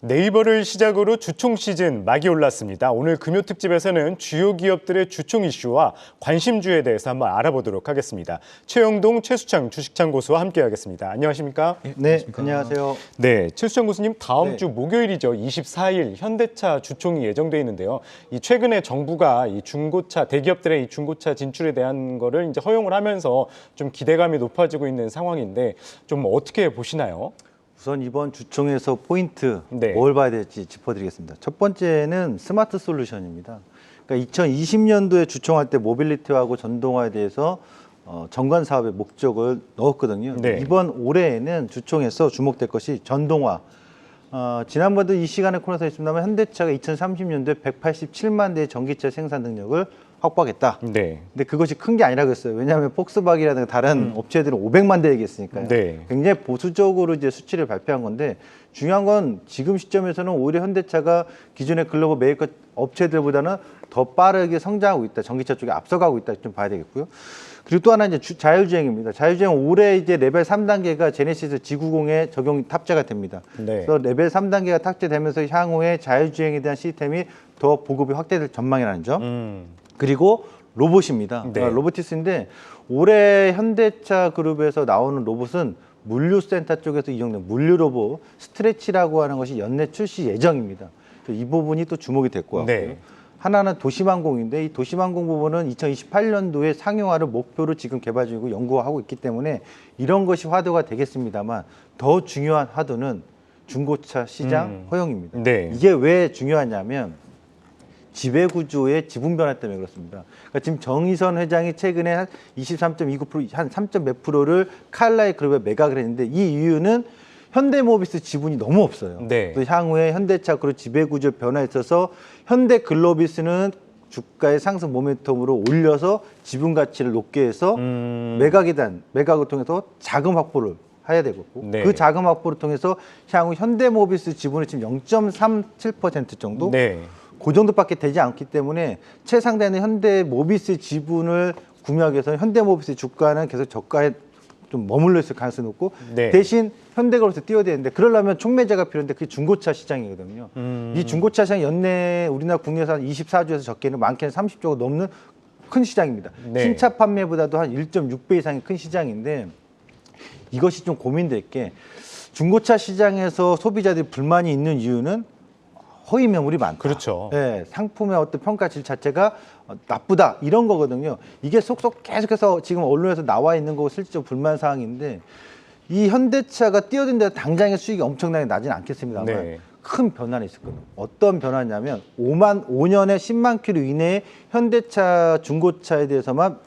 네이버를 시작으로 주총 시즌 막이 올랐습니다. 오늘 금요 특집에서는 주요 기업들의 주총 이슈와 관심주에 대해서 한번 알아보도록 하겠습니다. 최영동, 최수창 주식창 고수와 함께하겠습니다. 안녕하십니까? 네, 안녕하세요. 네, 최수창 고수님 다음 네. 주 목요일이죠. 24일 현대차 주총이 예정돼 있는데요. 이 최근에 정부가 이 중고차 대기업들의 이 중고차 진출에 대한 거를 이제 허용을 하면서 좀 기대감이 높아지고 있는 상황인데 좀 어떻게 보시나요? 우선 이번 주총에서 포인트 네. 뭘 봐야 될지 짚어드리겠습니다. 첫 번째는 스마트 솔루션입니다. 그러니까 2020년도에 주총할 때 모빌리티하고 전동화에 대해서 정관 사업의 목적을 넣었거든요. 네. 이번 올해에는 주총에서 주목될 것이 전동화. 지난번도 이 시간에 코너에서 있습니다만 현대차가 2030년도에 187만 대의 전기차 생산 능력을 확보하겠다. 네. 근데 그것이 큰 게 아니라고 했어요. 왜냐하면 폭스바겐이라든가 다른 업체들은 500만 대 얘기했으니까요. 네. 굉장히 보수적으로 이제 수치를 발표한 건데 중요한 건 지금 시점에서는 오히려 현대차가 기존의 글로벌 메이커 업체들보다는 더 빠르게 성장하고 있다. 전기차 쪽에 앞서가고 있다. 좀 봐야 되겠고요. 그리고 또 하나 이제 자율주행입니다. 자율주행 올해 이제 레벨 3단계가 제네시스 G90에 적용 탑재가 됩니다. 네. 그래서 레벨 3단계가 탑재되면서 향후에 자율주행에 대한 시스템이 더 보급이 확대될 전망이라는 점. 그리고 로봇입니다. 네. 로보티스인데 올해 현대차 그룹에서 나오는 로봇은 물류센터 쪽에서 이용된 물류 로봇 스트레치라고 하는 것이 연내 출시 예정입니다. 이 부분이 또 주목이 될 것 같고요. 네. 하나는 도심항공인데 이 도심항공 부분은 2028년도에 상용화를 목표로 지금 개발 중이고 연구하고 있기 때문에 이런 것이 화두가 되겠습니다만 더 중요한 화두는 중고차 시장 허용입니다. 네. 이게 왜 중요하냐면 지배구조의 지분 변화 때문에 그렇습니다. 그러니까 지금 정의선 회장이 최근에 한 23.29%, 한 3점 몇 프로를 칼라의 그룹에 매각을 했는데 이 이유는 현대모비스 지분이 너무 없어요. 네. 또 향후에 현대차 그룹 지배구조 변화에 있어서 현대글로비스는 주가의 상승 모멘텀으로 올려서 지분 가치를 높게 해서 매각을 통해서 자금 확보를 해야 되고 네. 그 자금 확보를 통해서 향후 현대모비스 지분을 지금 0.37% 정도 네. 그 정도밖에 되지 않기 때문에 최상단의 현대모비스 지분을 구매하기 위해서 현대모비스 주가는 계속 저가에 좀 머물러 있을 가능성이 높고 네. 대신 현대그룹에서 뛰어야 되는데 그러려면 촉매제가 필요한데 그게 중고차 시장이거든요. 이 중고차 시장 연내 우리나라 국내에서 한 24조에서 적게는 많게는 30조가 넘는 큰 시장입니다. 네. 신차 판매보다도 한 1.6배 이상의 큰 시장인데 이것이 좀 고민될 게 중고차 시장에서 소비자들이 불만이 있는 이유는 허위 매물이 많다. 그렇죠. 네, 상품의 어떤 평가질 자체가 나쁘다 이런 거거든요. 이게 속속 계속해서 지금 언론에서 나와 있는 거고 실질적 불만 사항인데 이 현대차가 뛰어든다 당장의 수익이 엄청나게 나지는 않겠습니다만 네. 큰 변화는 있을 거예요. 어떤 변화냐면 5년에 10만 킬로 이내에 현대차 중고차에 대해서만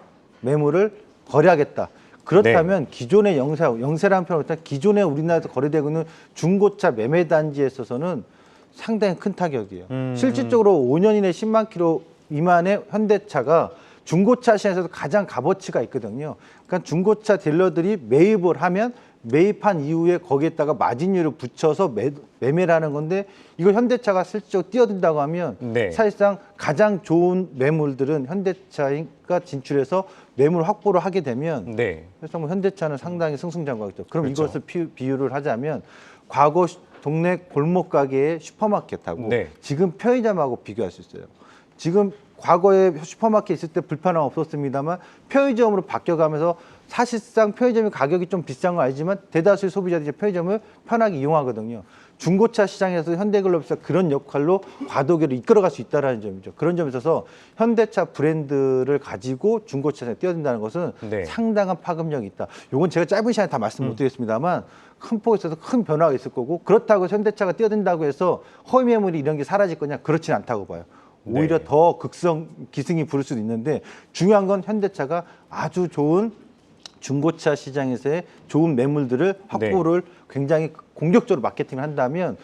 매물을 거래하겠다. 그렇다면 기존의 영세라는 표현을 할 기존에 우리나라에서 거래되고 있는 중고차 매매 단지에 있어서는 상당히 큰 타격이에요. 실질적으로 5년 이내 10만 킬로 미만의 현대차가 중고차 시장에서도 가장 값어치가 있거든요. 그러니까 중고차 딜러들이 매입을 하면 매입한 이후에 거기에다가 마진율을 붙여서 매매를 하는 건데 이걸 현대차가 실질적으로 뛰어든다고 하면 네. 사실상 가장 좋은 매물들은 현대차가 진출해서 매물 확보를 하게 되면 네. 그래서 뭐 현대차는 상당히 승승장구하겠죠. 그럼 그렇죠. 이것을 비유를 하자면 과거 동네 골목 가게의 슈퍼마켓하고 네. 지금 편의점하고 비교할 수 있어요. 지금 과거에 슈퍼마켓 있을 때 불편함 없었습니다만 편의점으로 바뀌어가면서 사실상 편의점의 가격이 좀 비싼 건 알지만 대다수의 소비자들이 편의점을 편하게 이용하거든요. 중고차 시장에서 현대글로비스가 그런 역할로 과도기를 이끌어갈 수 있다는 점이죠. 그런 점에 있어서 현대차 브랜드를 가지고 중고차에 뛰어든다는 것은 네. 상당한 파급력이 있다. 이건 제가 짧은 시간에 다 말씀 못 드리겠습니다만 큰 폭에 있어서 큰 변화가 있을 거고 그렇다고 현대차가 뛰어든다고 해서 허위 매물이 이런 게 사라질 거냐 그렇지는 않다고 봐요. 오히려 네. 더 기승이 부를 수도 있는데 중요한 건 현대차가 아주 좋은 중고차 시장에서의 좋은 매물들을 확보를 굉장히 공격적으로 마케팅을 한다면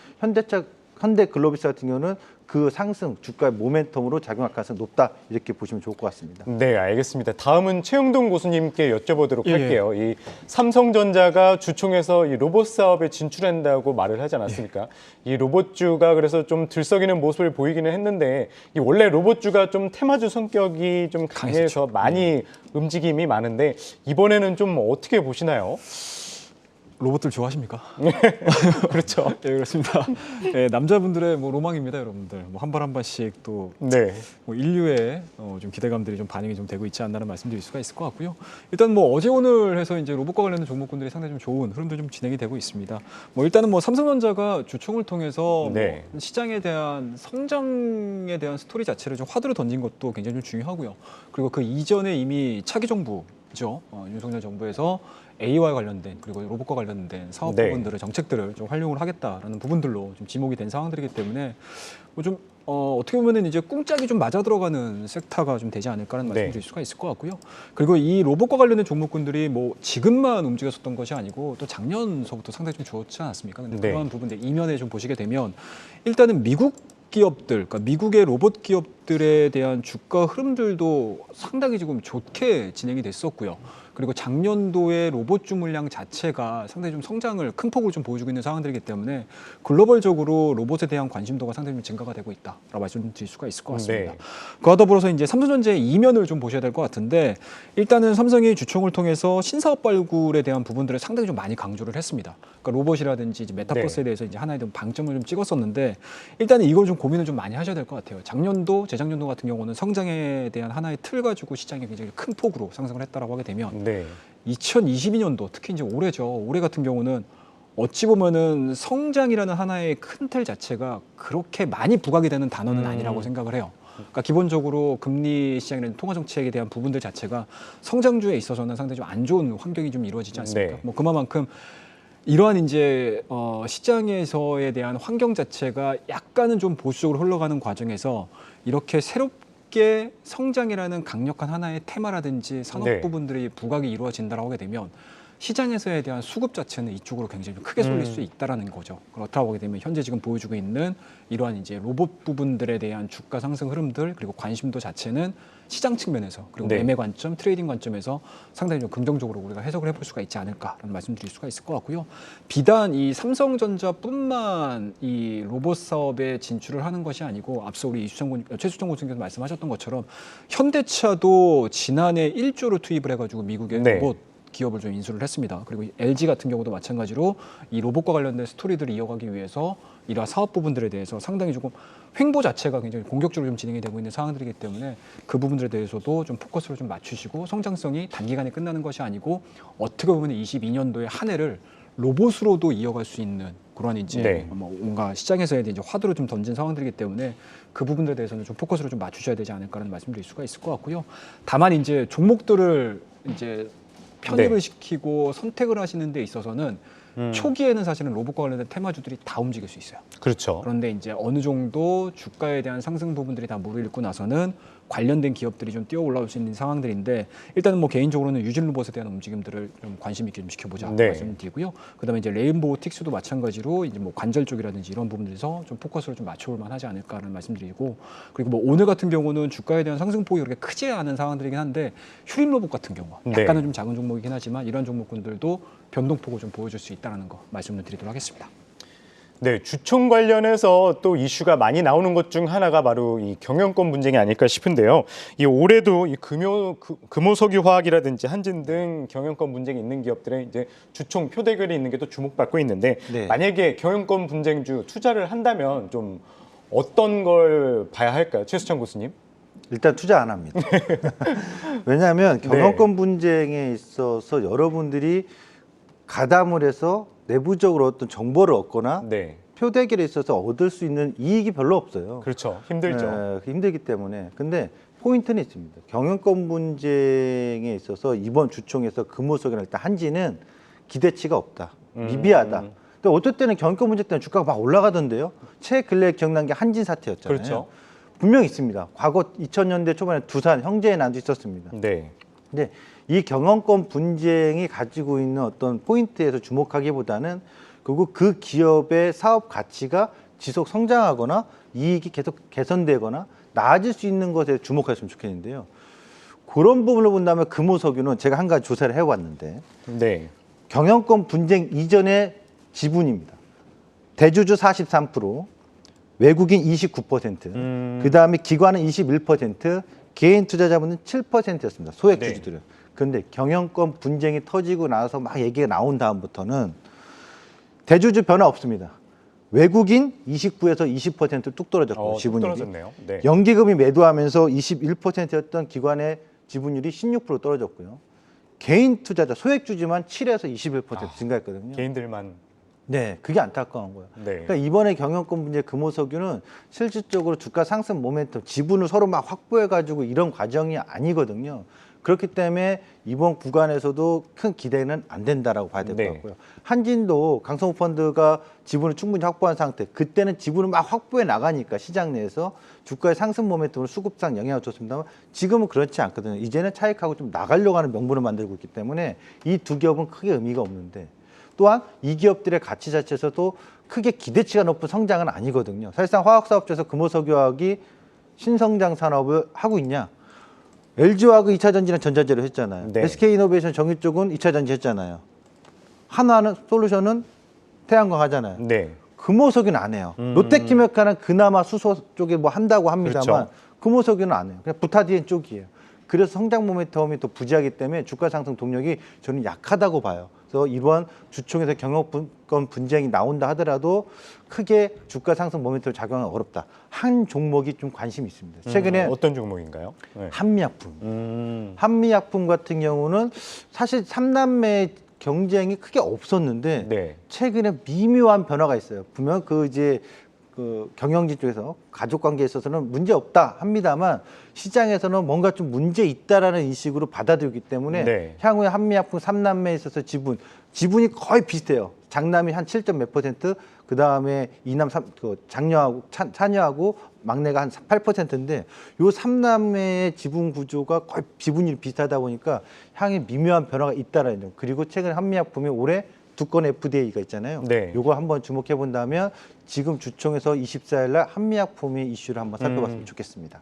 현대글로비스 같은 경우는 그 상승 주가의 모멘텀으로 작용할 가능성이 높다 이렇게 보시면 좋을 것 같습니다. 네, 알겠습니다. 다음은 최영동 고수님께 여쭤보도록 예. 할게요. 이 삼성전자가 주총에서 이 로봇 사업에 진출한다고 말을 하지 않았습니까? 이 로봇주가 그래서 좀 들썩이는 모습을 보이기는 했는데 이 원래 로봇주가 좀 테마주 성격이 좀 강해서 많이 움직임이 많은데 이번에는 좀 어떻게 보시나요? 로봇들 좋아하십니까? 그렇죠. 예, 그렇습니다. 예, 남자분들의 뭐 로망입니다, 여러분들. 뭐 한 발 한 발씩 또 네. 뭐 인류의 좀 기대감들이 좀 반영이 좀 되고 있지 않나라는 말씀드릴 수가 있을 것 같고요. 일단 뭐 어제 오늘 해서 이제 로봇과 관련된 종목군들이 상당히 좀 좋은 흐름도 좀 진행이 되고 있습니다. 뭐 일단은 뭐 삼성전자가 주총을 통해서 네. 뭐 시장에 대한 성장에 대한 스토리 자체를 좀 화두로 던진 것도 굉장히 좀 중요하고요. 그리고 그 이전에 이미 차기 정부죠, 윤석열 정부에서 AI와 관련된 그리고 로봇과 관련된 사업 네. 부분들을 정책들을 좀 활용을 하겠다라는 부분들로 좀 지목이 된 상황들이기 때문에 뭐 좀 어떻게 보면은 이제 꿍짝이 좀 맞아 들어가는 섹터가 좀 되지 않을까라는 네. 말씀드릴 수가 있을 것 같고요. 그리고 이 로봇과 관련된 종목군들이 뭐 지금만 움직였었던 것이 아니고 또 작년서부터 상당히 좀 좋았지 않았습니까? 근데 네. 그런 부분들 이면에 좀 보시게 되면 일단은 미국 기업들, 그러니까 미국의 로봇 기업들에 대한 주가 흐름들도 상당히 지금 좋게 진행이 됐었고요. 그리고 작년도에 로봇 주물량 자체가 상당히 좀 성장을 큰 폭으로 좀 보여주고 있는 상황들이기 때문에 글로벌적으로 로봇에 대한 관심도가 상당히 좀 증가가 되고 있다라고 말씀드릴 수가 있을 것 같습니다. 네. 그와 더불어서 이제 삼성전자의 이면을 좀 보셔야 될 것 같은데 일단은 삼성이 주총을 통해서 신사업 발굴에 대한 부분들을 상당히 좀 많이 강조를 했습니다. 그러니까 로봇이라든지 이제 메타버스에 대해서 이제 하나의 좀 방점을 좀 찍었었는데 일단은 이걸 좀 고민을 좀 많이 하셔야 될 것 같아요. 작년도, 재작년도 같은 경우는 성장에 대한 하나의 틀 가지고 시장이 굉장히 큰 폭으로 상승을 했다라고 하게 되면 네. 2022년도 특히 이제 올해죠. 올해 같은 경우는 어찌 보면은 성장이라는 하나의 큰 틀 자체가 그렇게 많이 부각이 되는 단어는 아니라고 생각을 해요. 그러니까 기본적으로 금리 시장이라는 통화 정책에 대한 부분들 자체가 성장주에 있어서는 상당히 좀 안 좋은 환경이 좀 이루어지지 않습니까? 네. 뭐 그만큼 이러한 이제 시장에서에 대한 환경 자체가 약간은 좀 보수적으로 흘러가는 과정에서 이렇게 새롭게 성장이라는 강력한 하나의 테마라든지 산업 네. 부분들이 부각이 이루어진다라고 하게 되면 시장에서에 대한 수급 자체는 이쪽으로 굉장히 좀 크게 쏠릴 수 있다라는 거죠. 그렇다고 하게 되면 현재 지금 보여주고 있는 이러한 이제 로봇 부분들에 대한 주가 상승 흐름들 그리고 관심도 자체는 시장 측면에서 그리고 네. 매매 관점, 트레이딩 관점에서 상당히 좀 긍정적으로 우리가 해석을 해볼 수가 있지 않을까라는 말씀드릴 수가 있을 것 같고요. 비단 이 삼성전자뿐만 이 로봇 사업에 진출을 하는 것이 아니고 앞서 우리 최수정 고수님께서 말씀하셨던 것처럼 현대차도 지난해 1조를 투입을 해가지고 미국의 네. 로봇 기업을 좀 인수를 했습니다. 그리고 LG 같은 경우도 마찬가지로 이 로봇과 관련된 스토리들을 이어가기 위해서 이러한 사업 부분들에 대해서 상당히 조금 횡보 자체가 굉장히 공격적으로 좀 진행이 되고 있는 상황들이기 때문에 그 부분들에 대해서도 좀 포커스를 좀 맞추시고 성장성이 단기간에 끝나는 것이 아니고 어떻게 보면 22년도에 한 해를 로봇으로도 이어갈 수 있는 그런 이제 네. 뭐 뭔가 시장에서의 이제 화두를 좀 던진 상황들이기 때문에 그 부분들에 대해서는 좀 포커스를 좀 맞추셔야 되지 않을까라는 말씀드릴 수가 있을 것 같고요. 다만 이제 종목들을 이제 편입을 네. 시키고 선택을 하시는 데 있어서는 초기에는 사실은 로봇과 관련된 테마주들이 다 움직일 수 있어요. 그렇죠. 그런데 이제 어느 정도 주가에 대한 상승 부분들이 다 무르익고 나서는 관련된 기업들이 좀 뛰어 올라올 수 있는 상황들인데 일단은 뭐 개인적으로는 유진 로봇에 대한 움직임들을 좀 관심 있게 좀 지켜보자 네. 말씀드리고요. 그다음에 이제 레인보우틱스도 마찬가지로 이제 뭐 관절 쪽이라든지 이런 부분들에서 좀 포커스를 좀 맞춰볼 만하지 않을까라는 말씀드리고 그리고 뭐 오늘 같은 경우는 주가에 대한 상승폭이 그렇게 크지 않은 상황들이긴 한데 휴림 로봇 같은 경우 약간은 네. 좀 작은 종목이긴 하지만 이런 종목군들도 변동폭을 좀 보여줄 수 있다는 거 말씀을 드리도록 하겠습니다. 네, 주총 관련해서 또 이슈가 많이 나오는 것 중 하나가 바로 이 경영권 문제가 아닐까 싶은데요. 이 올해도 이 금호석유화학이라든지 한진 등 경영권 분쟁이 있는 기업들의 이제 주총 표대결이 있는 게 또 주목받고 있는데 네. 만약에 경영권 분쟁주 투자를 한다면 좀 어떤 걸 봐야 할까요, 최수찬 교수님? 일단 투자 안 합니다. 왜냐하면 경영권 분쟁에 있어서 여러분들이 가담을 해서 내부적으로 어떤 정보를 얻거나 네, 표대결에 있어서 얻을 수 있는 이익이 별로 없어요. 그렇죠. 힘들죠. 네, 힘들기 때문에. 근데 포인트는 있습니다. 경영권 분쟁에 있어서 이번 주총에서 금호석이나 일단 한지는 기대치가 없다. 미비하다. 근데 어떨 때는 경영권 분쟁 때문에 주가가 막 올라가던데요. 최근래 기억난 게 한진 사태였잖아요. 그렇죠. 분명히 있습니다. 과거 2000년대 초반에 두산 형제의 난도 있었습니다. 네, 근데 이 경영권 분쟁이 가지고 있는 어떤 포인트에서 주목하기보다는 그리고 그 기업의 사업 가치가 지속 성장하거나 이익이 계속 개선되거나 나아질 수 있는 것에 주목했으면 좋겠는데요. 그런 부분을 본다면 금호석유는 제가 한 가지 조사를 해왔는데 네, 경영권 분쟁 이전의 지분입니다. 대주주 43%, 외국인 29%, 그 다음에 기관은 21%, 개인 투자자분은 7%였습니다. 소액 네. 주주들은. 그런데 경영권 분쟁이 터지고 나서 막 얘기가 나온 다음부터는 대주주 변화 없습니다. 외국인 29에서 20%뚝 떨어졌고 뚝 지분율이. 떨어졌네요. 네. 연기금이 매도하면서 21%였던 기관의 지분율이 16% 떨어졌고요. 개인 투자자 소액주주만 7에서 21% 증가했거든요. 개인들만. 네, 그게 안타까운 거예요. 네. 그러니까 이번에 경영권 분야 금호석유는 실질적으로 주가 상승 모멘텀, 지분을 서로 막 확보해가지고 이런 과정이 아니거든요. 그렇기 때문에 이번 구간에서도 큰 기대는 안 된다라고 봐야 될 것 네. 같고요. 한진도 강성호 펀드가 지분을 충분히 확보한 상태, 그때는 지분을 막 확보해 나가니까 시장 내에서 주가의 상승 모멘텀으로 수급상 영향을 줬습니다만 지금은 그렇지 않거든요. 이제는 차익하고 좀 나가려고 하는 명분을 만들고 있기 때문에 이 두 기업은 크게 의미가 없는데 또한 이 기업들의 가치 자체에서도 크게 기대치가 높은 성장은 아니거든요. 사실상 화학사업자에서 금호석유화학이 신성장 산업을 하고 있냐? LG화학은 2차 전지는 전자재로 했잖아요. 네. SK이노베이션 정유 쪽은 2차 전지 했잖아요. 하나는 솔루션은 태양광 하잖아요. 네. 금호석유는 안 해요. 롯데키메카는 그나마 수소 쪽에 뭐 한다고 합니다만 그렇죠. 금호석유는 안 해요. 그냥 부타디엔 쪽이에요. 그래서 성장 모멘텀이 또 부재하기 때문에 주가 상승 동력이 저는 약하다고 봐요. 그래서 이번 주총에서 경영권 분쟁이 나온다 하더라도 크게 주가 상승 모멘텀을 작용하기 어렵다. 한 종목이 좀 관심이 있습니다. 최근에 어떤 종목인가요? 네. 한미약품. 한미약품 같은 경우는 사실 3남매 경쟁이 크게 없었는데 네. 최근에 미묘한 변화가 있어요. 분명 그 경영진 쪽에서 가족 관계에 있어서는 문제 없다 합니다만 시장에서는 뭔가 좀 문제 있다라는 인식으로 받아들이기 때문에 네. 향후에 한미약품 3남매에 있어서 지분이 거의 비슷해요. 장남이 한 7점 몇 %, 그 다음에 장녀하고 차녀하고 막내가 한 8%인데 요 3남매의 지분 구조가 거의 지분율이 비슷하다 보니까 향에 미묘한 변화가 있다라는 점. 그리고 최근 한미약품이 올해 두 건 FDA가 있잖아요. 네. 요거 한번 주목해 본다면 지금 주총에서 24일 날 한미약품의 이슈를 한번 살펴봤으면 좋겠습니다.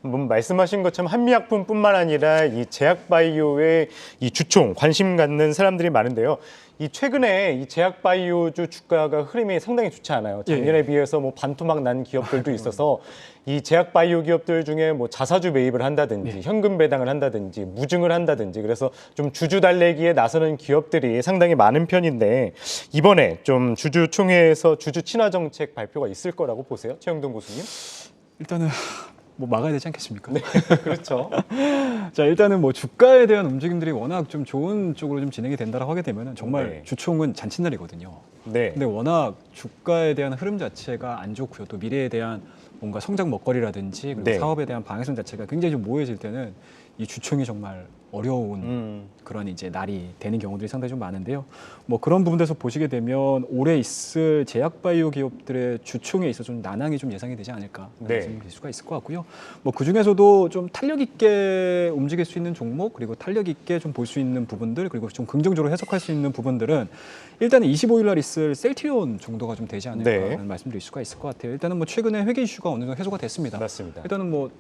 말씀하신 것처럼 한미약품뿐만 아니라 이 제약바이오의 이 주총 관심 갖는 사람들이 많은데요. 이 최근에 이 제약바이오주 주가가 흐름이 상당히 좋지 않아요. 작년에 비해서 뭐 반토막 난 기업들도 있어서 이 제약바이오 기업들 중에 뭐 자사주 매입을 한다든지 현금 배당을 한다든지 무증을 한다든지 그래서 좀 주주 달래기에 나서는 기업들이 상당히 많은 편인데 이번에 좀 주주총회에서 주주 친화 정책 발표가 있을 거라고 보세요, 최영돈 교수님? 일단은 뭐 막아야 되지 않겠습니까? 네, 그렇죠. 자, 일단은 뭐 주가에 대한 움직임들이 워낙 좀 좋은 쪽으로 좀 진행이 된다라고 하게 되면은 정말 네. 주총은 잔칫날이거든요. 네. 근데 워낙 주가에 대한 흐름 자체가 안 좋고요. 또 미래에 대한 뭔가 성장 먹거리라든지 그리고 네. 사업에 대한 방향성 자체가 굉장히 좀 모호해질 때는 이 주총이 정말 어려운 그런 이제 날이 되는 경우들이 상당히 좀 많은데요. 뭐 그런 부분에서 보시게 되면 올해 있을 제약바이오 기업들의 주총에 있어서 좀 난항이 좀 예상이 되지 않을까 네. 말씀드릴 수가 있을 것 같고요. 뭐 그 중에서도 좀 탄력 있게 움직일 수 있는 종목 그리고 탄력 있게 좀 볼 수 있는 부분들 그리고 좀 긍정적으로 해석할 수 있는 부분들은 일단은 25일 날 있을 셀트리온 정도가 좀 되지 않을까라는 네. 말씀드릴 수가 있을 것 같아요. 일단은 뭐 최근에 회계 이슈가 어느 정도 해소가 됐습니다. 맞습니다. 일단은 뭐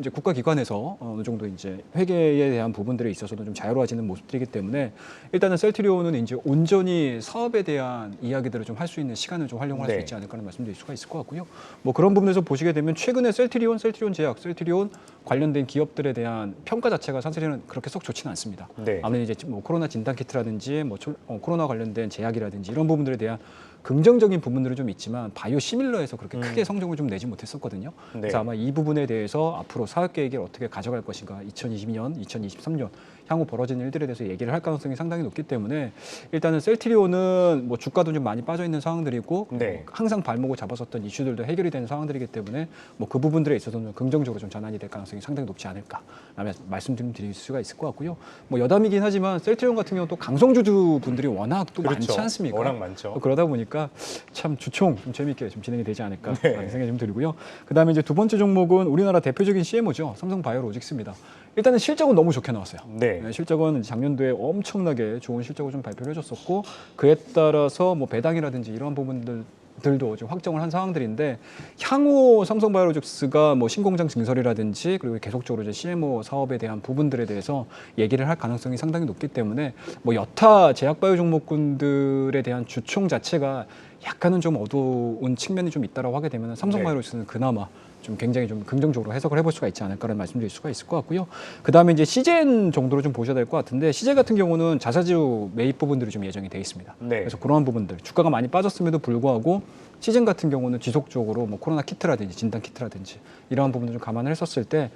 이제 국가기관에서 어느 정도 이제 회계에 대한 부분들에 있어서도 좀 자유로워지는 모습들이기 때문에 일단은 셀트리온은 이제 온전히 사업에 대한 이야기들을 좀 할 수 있는 시간을 좀 활용할 수 네. 있지 않을까라는 말씀드릴 수가 있을 것 같고요. 뭐 그런 부분에서 보시게 되면 최근에 셀트리온 제약, 셀트리온 관련된 기업들에 대한 평가 자체가 사실은 그렇게 썩 좋지는 않습니다. 네. 아무래도 이제 뭐 코로나 진단 키트라든지 뭐 코로나 관련된 제약이라든지 이런 부분들에 대한 긍정적인 부분들은 좀 있지만 바이오 시밀러에서 그렇게 크게 성적을 좀 내지 못했었거든요. 네. 그래서 아마 이 부분에 대해서 앞으로 사업 계획을 어떻게 가져갈 것인가 2022년, 2023년 향후 벌어지는 일들에 대해서 얘기를 할 가능성이 상당히 높기 때문에 일단은 셀트리온은 뭐 주가도 좀 많이 빠져 있는 상황들이고 네. 항상 발목을 잡았었던 이슈들도 해결이 되는 상황들이기 때문에 뭐 그 부분들에 있어서는 긍정적으로 좀 전환이 될 가능성이 상당히 높지 않을까 말씀 좀 드릴 수가 있을 것 같고요. 뭐 여담이긴 하지만 셀트리온 같은 경우 또 강성주주 분들이 워낙 또 그렇죠. 많지 않습니까? 워낙 많죠. 그러다 보니까 참 주총 좀 재미있게 좀 진행이 되지 않을까 네. 라는 생각이 좀 들고요. 그다음에 이제 두 번째 종목은 우리나라 대표적인 CMO죠. 삼성바이오로직스입니다. 일단은 실적은 너무 좋게 나왔어요. 네. 실적은 작년도에 엄청나게 좋은 실적을 좀 발표를 해줬었고 그에 따라서 뭐 배당이라든지 이런 부분들도 좀 확정을 한 상황들인데 향후 삼성바이오로직스가 뭐 신공장 증설이라든지 그리고 계속적으로 이제 CMO 사업에 대한 부분들에 대해서 얘기를 할 가능성이 상당히 높기 때문에 뭐 여타 제약바이오 종목군들에 대한 주총 자체가 약간은 좀 어두운 측면이 좀 있다라고 하게 되면 삼성바이오로스는 그나마 좀 굉장히 좀 긍정적으로 해석을 해볼 수가 있지 않을까라는 말씀드릴 수가 있을 것 같고요. 그 다음에 이제 CJ 정도로 좀 보셔야 될 것 같은데 CJ 같은 경우는 자사주 매입 부분들이 좀 예정이 돼 있습니다. 네. 그래서 그러한 부분들 주가가 많이 빠졌음에도 불구하고 CJ 같은 경우는 지속적으로 뭐 코로나 키트라든지 진단 키트라든지 이러한 부분들 좀 감안을 했었을 때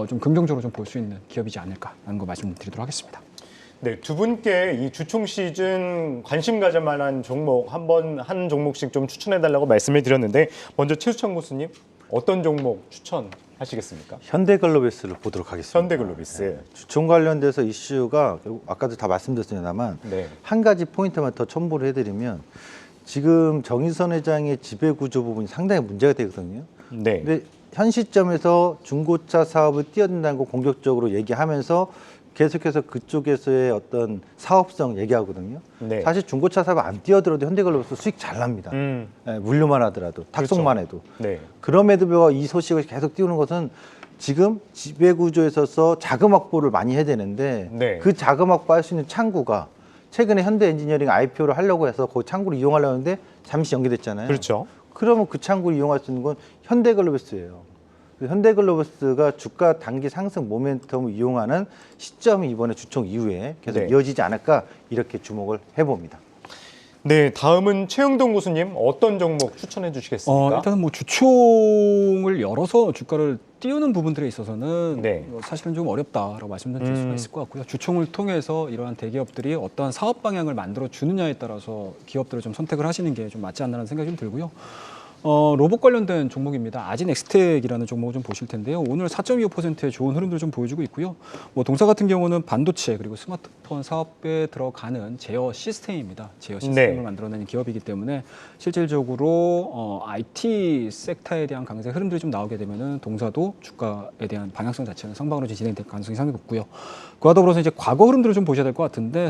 좀 긍정적으로 좀 볼 수 있는 기업이지 않을까라는 거 말씀드리도록 하겠습니다. 네, 두 분께 이 주총 시즌 관심 가질 만한 종목 한 종목씩 좀 추천해 달라고 말씀을 드렸는데 먼저 최수창 교수님 어떤 종목 추천하시겠습니까? 현대글로비스를 보도록 하겠습니다. 현대글로비스. 주총 관련돼서 이슈가 결국 아까도 다 말씀드렸습니다만 네. 한 가지 포인트만 더 첨부를 해드리면 지금 정의선 회장의 지배 구조 부분이 상당히 문제가 되거든요. 네. 근데 현 시점에서 중고차 사업을 뛰어든다는 거 공격적으로 얘기하면서 계속해서 그쪽에서의 어떤 사업성 얘기하거든요. 네. 사실 중고차 사업 안 뛰어들어도 현대글로비스 수익 잘 납니다. 물류만 하더라도 탁송만 해도. 네. 그럼에도 불구하고 이 소식을 계속 띄우는 것은 지금 지배 구조에 있어서 자금 확보를 많이 해야 되는데 네. 그 자금 확보할 수 있는 창구가 최근에 현대 엔지니어링 IPO를 하려고 해서 그 창구를 이용하려고 했는데 잠시 연기됐잖아요. 그렇죠. 그러면 그 창구를 이용할 수 있는 건 현대글로비스예요. 현대글로비스가 주가 단기 상승 모멘텀을 이용하는 시점이 이번에 주총 이후에 계속 네. 이어지지 않을까 이렇게 주목을 해봅니다. 네, 다음은 최영동 교수님 어떤 종목 추천해 주시겠습니까? 일단은 뭐 주총을 열어서 주가를 띄우는 부분들에 있어서는 네. 사실은 좀 어렵다라고 말씀드릴 수가 있을 것 같고요. 주총을 통해서 이러한 대기업들이 어떠한 사업 방향을 만들어 주느냐에 따라서 기업들을 좀 선택을 하시는 게 좀 맞지 않나라는 생각이 좀 들고요. 로봇 관련된 종목입니다. 아진엑스텍이라는 종목을 좀 보실 텐데요. 오늘 4.25%의 좋은 흐름들을 좀 보여주고 있고요. 뭐 동사 같은 경우는 반도체 그리고 스마트폰 사업에 들어가는 제어 시스템입니다. 제어 시스템을 네. 만들어내는 기업이기 때문에 실질적으로 IT 섹터에 대한 강세 흐름들이 좀 나오게 되면은 동사도 주가에 대한 방향성 자체는 상방으로 진행될 가능성이 상당히 높고요. 그와 더불어서 이제 과거 흐름들을 좀 보셔야 될 것 같은데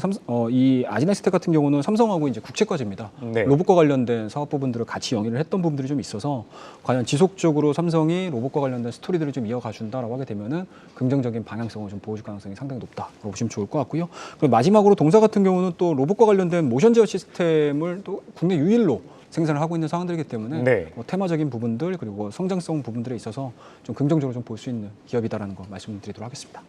이 아진엑스텍 같은 경우는 삼성하고 이제 국채까지입니다. 네. 로봇과 관련된 사업 부분들을 같이 영위를 했던 부분들이 좀 있어서 과연 지속적으로 삼성이 로봇과 관련된 스토리들을 좀 이어가 준다라고 하게 되면은 긍정적인 방향성을 좀 보여줄 가능성이 상당히 높다라고 보시면 좋을 것 같고요. 그리고 마지막으로 동사 같은 경우는 또 로봇과 관련된 모션 제어 시스템을 또 국내 유일로 생산을 하고 있는 상황들이기 때문에 네. 테마적인 부분들 그리고 성장성 부분들에 있어서 좀 긍정적으로 좀 볼 수 있는 기업이다라는 거 말씀드리도록 하겠습니다.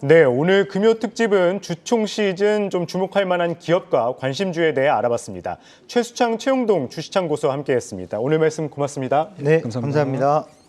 네, 오늘 금요 특집은 주총 시즌 좀 주목할 만한 기업과 관심주에 대해 알아봤습니다. 최수창, 최영동 주시창 고수와 함께했습니다. 오늘 말씀 고맙습니다. 네, 감사합니다. 감사합니다.